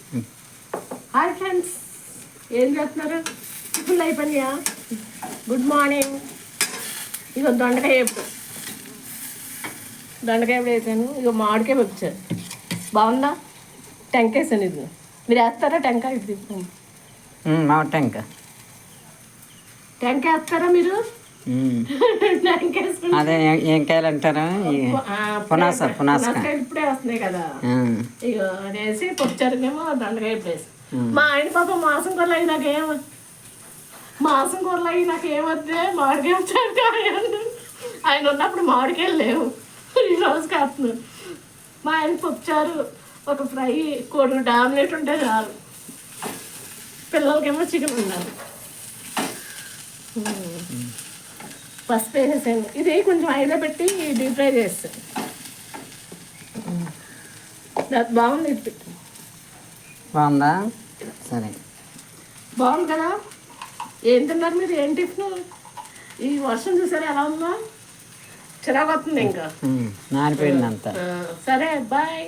Hi friends, ఏం చేస్తున్నారు? టిఫిన్లు అయిపోయినాయా? Good morning. ఇక దొండకాయ వేసాను. ఇక మామిడికాయ వచ్చాను. బాగుందా? టెంకాయ వేసాను. ఇది మీరు వేస్తారా టెంకాయ? ఇది టెంకాయ వేస్తారా మీరు? అదే ఏం కాయలు అంటారా? ఇప్పుడే వస్తున్నాయి కదా. ఇక వేసి పొచ్చారుకేమో దొండకాయ వేసి. మా ఆయన పాప మాసం కూరలు అవి నాకేమొద్దే మామిడికాయ వచ్చారు. ఆయన ఉన్నప్పుడు మామిడికాయలు లేవు, ఈరోజు కాస్తున్నాను. మా ఆయన పొచ్చారు, ఒక ఫ్రై, కోడిగుడ్డు ఆమ్లెట్ ఉంటే చాలు. పిల్లలకేమో చికెన్ ఉండాలి. పసుపు వేసేసాను. ఇది కొంచెం ఆయిల్లో పెట్టి డీప్ ఫ్రై చేస్తాను. బాగుంది. ఇది బాగుందా? సరే, బాగుంది కదా. ఏం తిన్నారు మీరు? ఏం టిఫిన్? ఈ వర్షం చూసారా ఎలా ఉందా? చిరాకు వస్తుంది ఇంకా. నానిపోయింది అంతా. సరే, బాయ్.